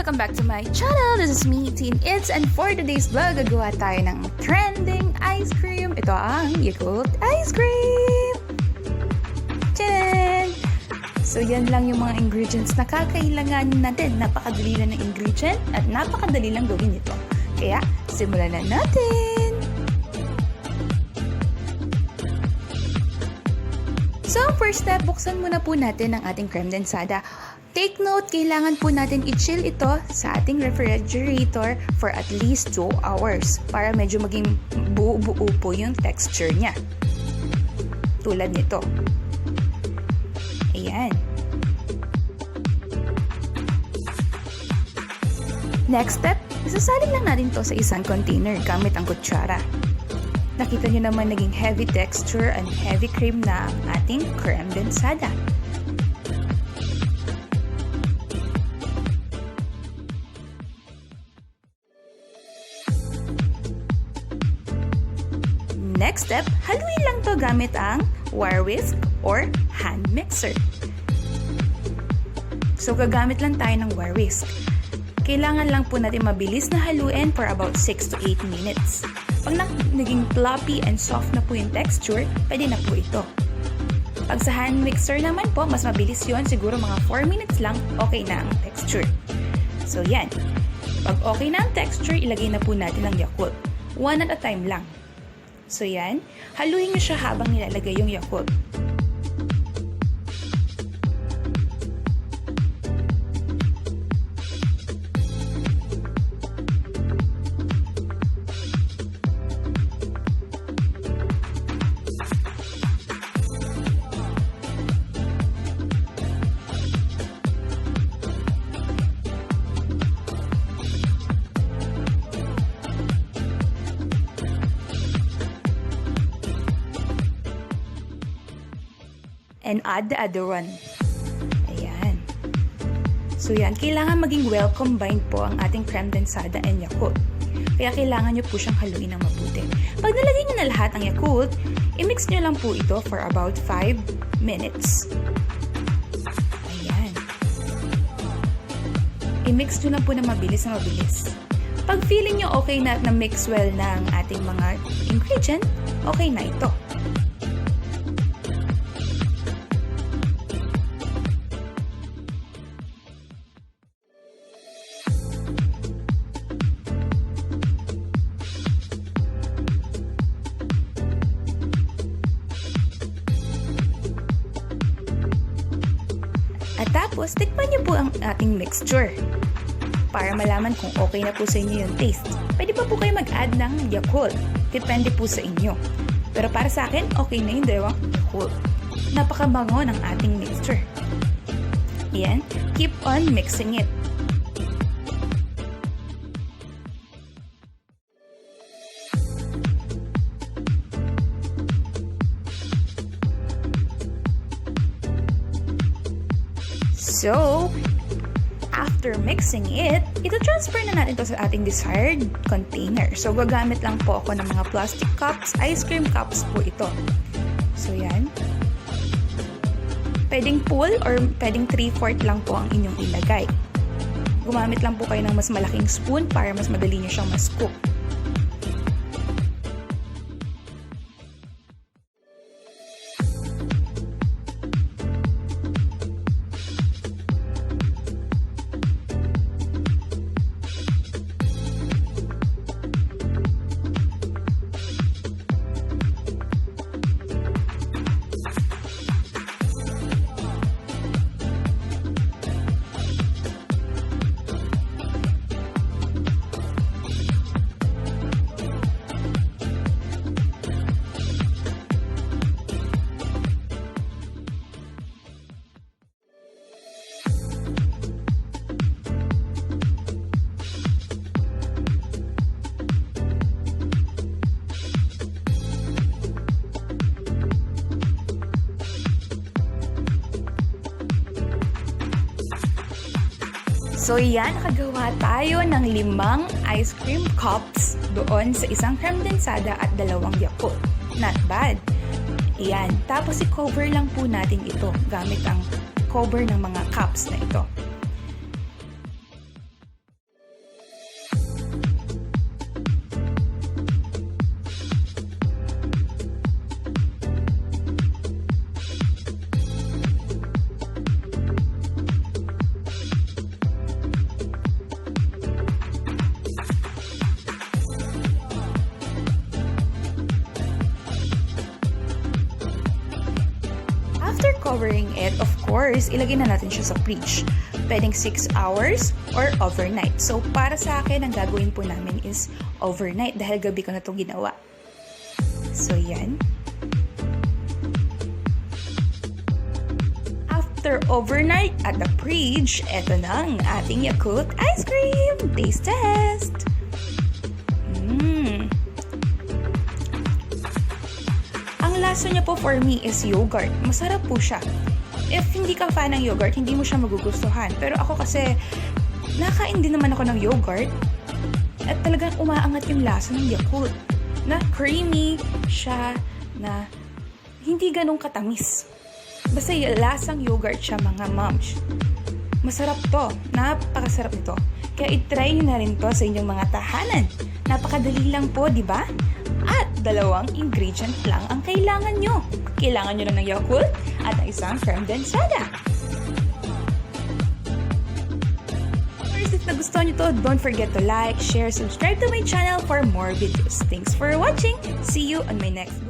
Welcome back to my channel. This is me, Teen It's, and for today's vlog, gagawa tayo ng trending ice cream. Ito ang YAKULT Ice Cream! Tcharan! So yan lang yung mga ingredients na kakailanganin natin. Napakadali lang ng ingredient at napakadali lang gawin ito. Kaya, simulan na natin! So, first step, buksan muna po natin ang ating creme densada. Take note, kailangan po natin i-chill ito sa ating refrigerator for at least 2 hours para medyo maging buo-buo po yung texture niya. Tulad nito. Ayan. Next step, isasalin lang natin to sa isang container gamit ang kutsara. Nakita nyo naman naging heavy texture and heavy cream na ang ating creme densada. Next step, haluin lang to gamit ang wire whisk or hand mixer. So, gagamit lang tayo ng wire whisk. Kailangan lang po natin mabilis na haluin for about 6 to 8 minutes. Pag naging floppy and soft na po yung texture, pwede na po ito. Pag sa hand mixer naman po, mas mabilis yon, siguro mga 4 minutes lang, okay na ang texture. So, yan. Pag okay na ang texture, ilagay na po natin ang Yakult. One at a time lang. So yan, haluin nyo siya habang nilalagay yung Yakult. And add the other one. Ayan. So yan, kailangan maging well combined po ang ating creme densada and Yakult. Kaya kailangan nyo po siyang haluin ng mabuti. Pag nalagay nyo na lahat ang Yakult, i-mix nyo lang po ito for about 5 minutes. Ayan. I-mix nyo lang po na mabilis na mabilis. Pag feeling nyo okay na mix well ng ating mga ingredient, okay na ito. At tapos, tikman niyo po ang ating mixture para malaman kung okay na po sa inyo yung taste. Pwede pa po kayo mag-add ng Yakult. Depende po sa inyo. Pero para sa akin, okay na yung dalawang Yakult. Napakabango ng ating mixture. Ayan, keep on mixing it. So, after mixing it, ito-transfer na natin to sa ating desired container. So, gagamit lang po ako ng mga plastic cups, ice cream cups po ito. So, yan. Pwedeng full or pwedeng 3/4 lang po ang inyong ilagay. Gumamit lang po kayo ng mas malaking spoon para mas madali nyo siyang ma-scoop. So yan, nakagawa tayo ng 5 ice cream cups doon sa isang creme densada at 2 Yakult. Not bad. Yan. Tapos i-cover lang po natin ito gamit ang cover ng mga cups na ito. covering it, of course, ilagay na natin siya sa fridge. Pwedeng 6 hours or overnight. So, para sa akin, ang gagawin po namin is overnight dahil gabi ko na itong ginawa. So, yan. After overnight at the fridge, eto na ang ating Yakult ice cream! Taste test! Ang lasa niya po for me is yogurt. Masarap po siya. If hindi ka fan ng yogurt, hindi mo siya magugustuhan. Pero ako kasi, nakain din naman ako ng yogurt at talagang umaangat yung lasa ng Yakult. Na creamy siya, na hindi ganong katamis. Basta lasang yogurt siya, mga moms. Masarap to. Napakasarap nito. Kaya itry nyo na rin to sa inyong mga tahanan. Napakadali lang po, di ba? At 2 ingredient lang ang kailangan nyo. Kailangan nyo lang ng Yakult at ng isang creme densada. If nagustuhan nyo to, don't forget to like, share, subscribe to my channel for more videos. Thanks for watching. See you on my next